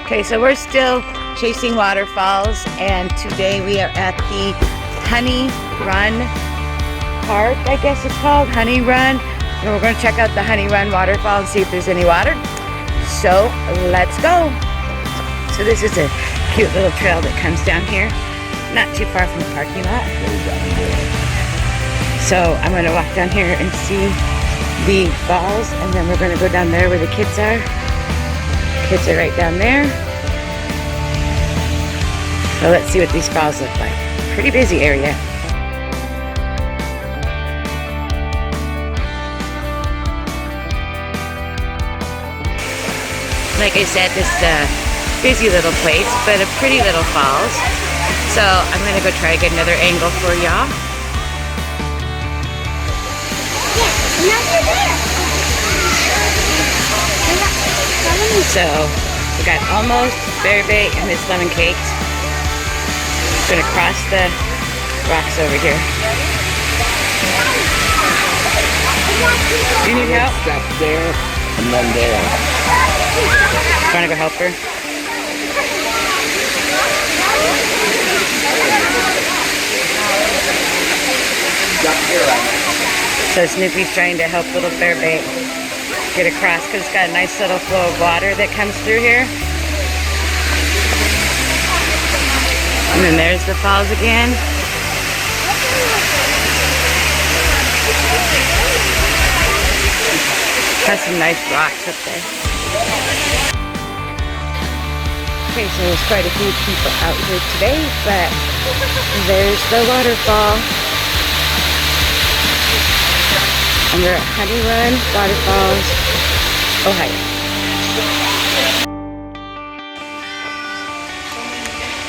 Okay, so we're still chasing waterfalls, and today we are at the Honey Run Park, I guess it's called, Honey Run. And we're going to check out the Honey Run Waterfall and see if there's any water. So, let's go. So this is a cute little trail that comes down here, not too far from the parking lot. So I'm going to walk down here and see the falls, and then we're going to go down there where the kids are. Kids are right down there. So let's see what these falls look like. Pretty busy area. Like I said, this is a busy little place, but a pretty little falls. So I'm going to go try to get another angle for y'all. So we got almost berry bait and this lemon cakes. Gonna cross the rocks over here. You need help? Step there and then there. Wanna go help her? So Snoopy's trying to help little bear bait get across because it's got a nice little flow of water that comes through here. And then there's the falls again. Has some nice rocks up there. Okay, so there's quite a few people out here today, but there's the waterfall. And we're at Honey Run Waterfalls, Ohio.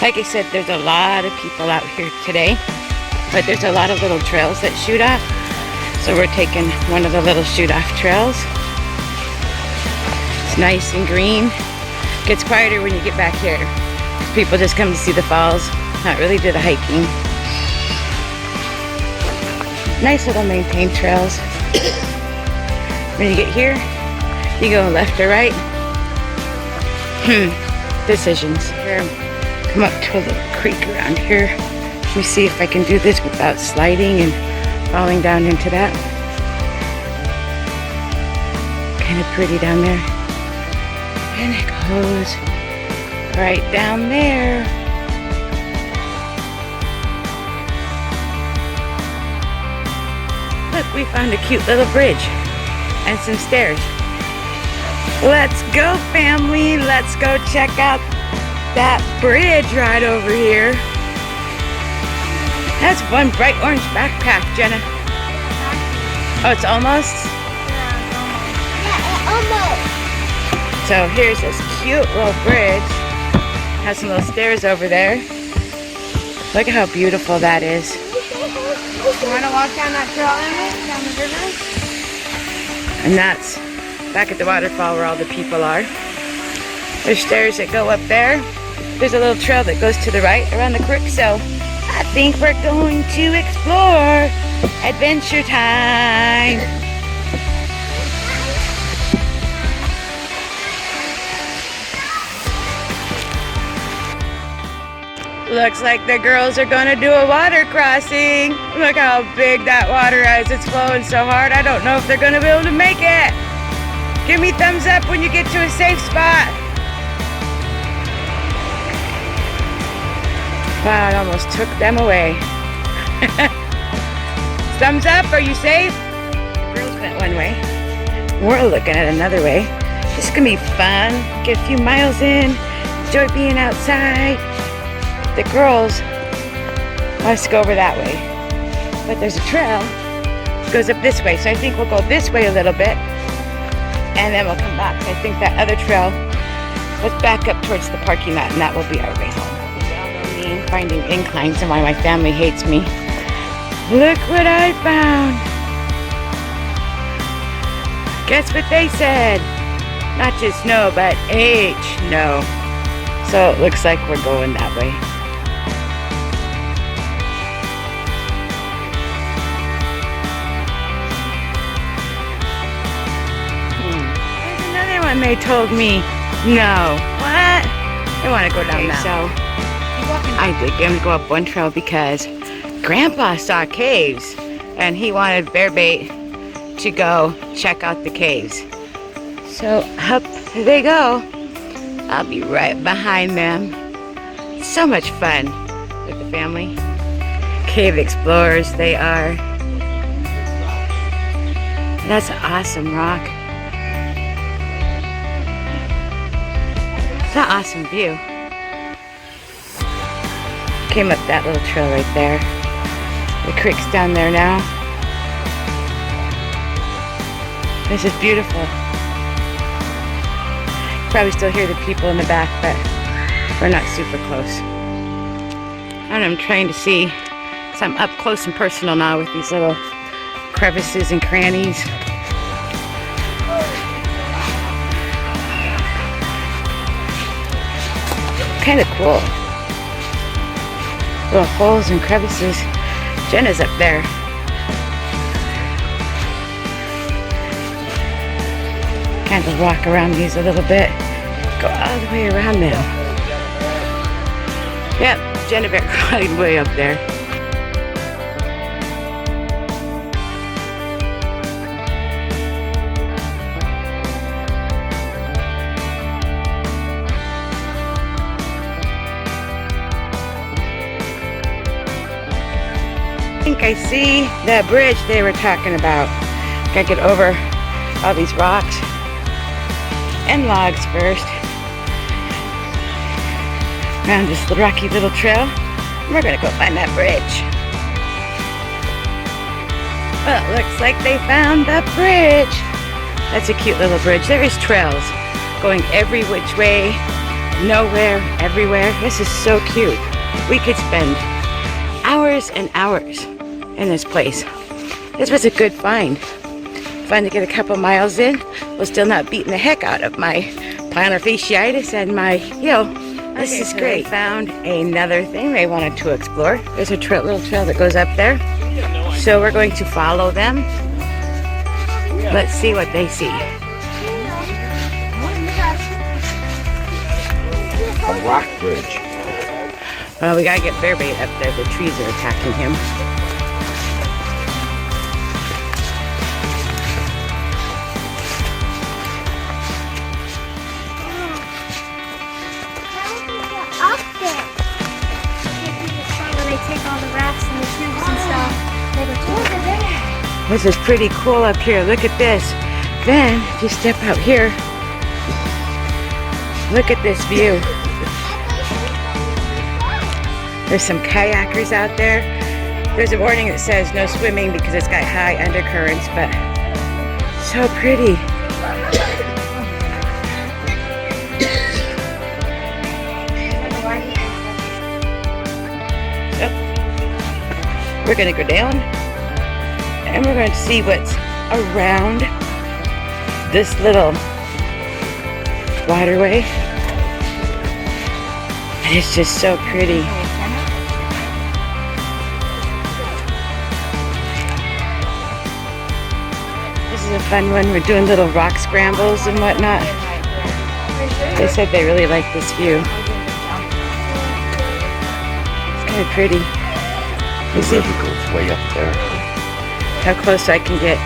Like I said, there's a lot of people out here today, but there's a lot of little trails that shoot off. So we're taking one of the little shoot off trails. It's nice and green. It gets quieter when you get back here. People just come to see the falls, not really do the hiking. Nice little maintained trails. When you get here, you go left or right. Decisions. Here, come up to a little creek around here. Let me see if I can do this without sliding and falling down into that. Kind of pretty down there. And it goes right down there. Look, we found a cute little bridge and some stairs. Let's go, family. Let's go check out that bridge right over here. That's one bright orange backpack, Jenna. Oh, it's almost? Yeah, almost. So here's this cute little bridge. Has some little stairs over there. Look at how beautiful that is. You want to walk down that trail, Emma? Down the river? And that's back at the waterfall where all the people are. There's stairs that go up there. There's a little trail that goes to the right around the creek, so I think we're going to explore. Adventure time. Looks like the girls are gonna do a water crossing. Look how big that water is. It's flowing so hard, I don't know if they're gonna be able to make it. Give me thumbs up when you get to a safe spot. Wow, it almost took them away. Thumbs up, are you safe? The girls went one way. We're looking at another way. This is gonna be fun. Get a few miles in, enjoy being outside. The girls want us to go over that way, but there's a trail that goes up this way, so I think we'll go this way a little bit and then we'll come back. So I think that other trail was back up towards the parking lot, and that will be our way home. Y'all know me finding inclines and why my family hates me. Look what I found. Guess what they said? Not just no, but H, no. So it looks like we're going that way. There's another one they told me. No. What? I want to go down that. So I did get him to go up one trail because Grandpa saw caves and he wanted Bear Bait to go check out the caves. So up they go. I'll be right behind them. So much fun with the family. Cave explorers they are. That's an awesome rock. It's an awesome view. Came up that little trail right there. The creek's down there now. This is beautiful. Probably still hear the people in the back, but we're not super close. And I'm trying to see, so I'm up close and personal now with these little crevices and crannies. Kind of cool. Little holes and crevices. Jenna's up there. Kind of walk around these a little bit. Go all the way around them. Yep, Jenna Bear right way up there. I think I see that bridge they were talking about. Gotta get over all these rocks and logs first. Around this rocky little trail. We're gonna go find that bridge. Well, it looks like they found the bridge. That's a cute little bridge. There is trails going every which way, nowhere, everywhere. This is so cute. We could spend hours and hours in this place. This was a good find. Fun to get a couple miles in. We're still not beating the heck out of my plantar fasciitis and my heel. This is great. They found another thing they wanted to explore. There's a little trail that goes up there. So we're going to follow them. Let's see what they see. A rock bridge. Well, we gotta get Bear Bait up there. The trees are attacking him. This is pretty cool up here. Look at this. Then, if you step out here, look at this view. There's some kayakers out there. There's a warning that says no swimming because it's got high undercurrents, but so pretty. So, we're gonna go down. And we're going to see what's around this little waterway. And it's just so pretty. This is a fun one. We're doing little rock scrambles and whatnot. They said they really like this view. It's kind of pretty. The river goes way up there. How close I can get.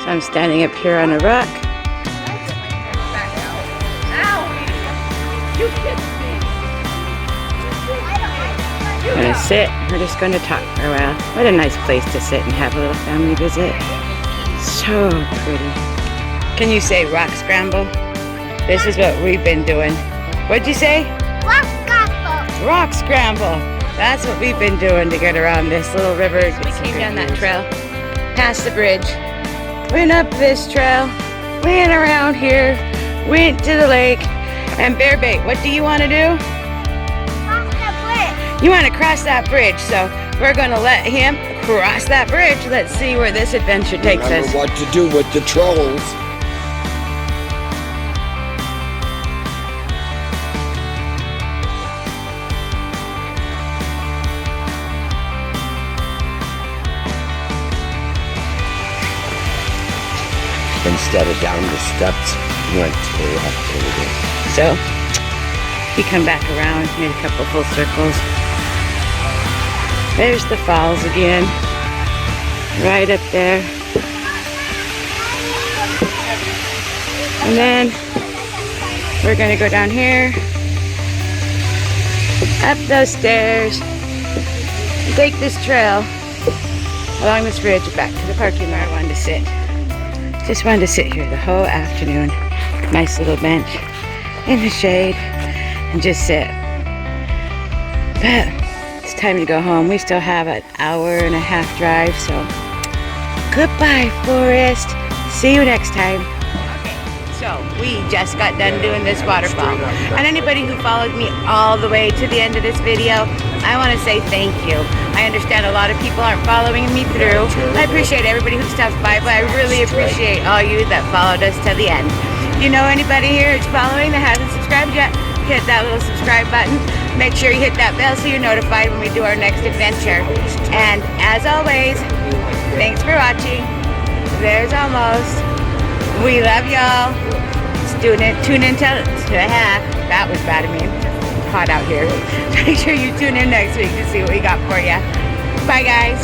So I'm standing up here on a rock. I'm gonna sit. We're just gonna talk for a while. What a nice place to sit and have a little family visit. So pretty. Can you say rock scramble? This is what we've been doing. What'd you say? Rock scramble. Rock scramble. That's what we've been doing to get around this little river. We came down that trail, past the bridge, went up this trail, went around here, went to the lake, and Bear Bait, what do you want to do? Cross the bridge. You want to cross that bridge, so we're going to let him cross that bridge. Let's see where this adventure takes Remember us. what to do with the trolls. Instead of down the steps, we went to the left a little bit. So, we come back around, made a couple full circles. There's the falls again, right up there. And then we're gonna go down here, up those stairs, and take this trail along this ridge back to the parking lot. I wanted to sit. Just wanted to sit here the whole afternoon. Nice little bench in the shade and just sit. But it's time to go home. We still have an hour-and-a-half drive, so goodbye, Forest. See you next time. Okay, so we just got done doing this waterfall. And anybody who followed me all the way to the end of this video, I want to say thank you. I understand a lot of people aren't following me through. I appreciate everybody who stops by, but I really appreciate all you that followed us to the end. If you know anybody here who's following that hasn't subscribed yet, hit that little subscribe button. Make sure you hit that bell so you're notified when we do our next adventure. And as always, thanks for watching. There's almost. We love y'all. Tune in till that was bad of me. Hot out here. Make sure you tune in next week to see what we got for you. Bye, guys.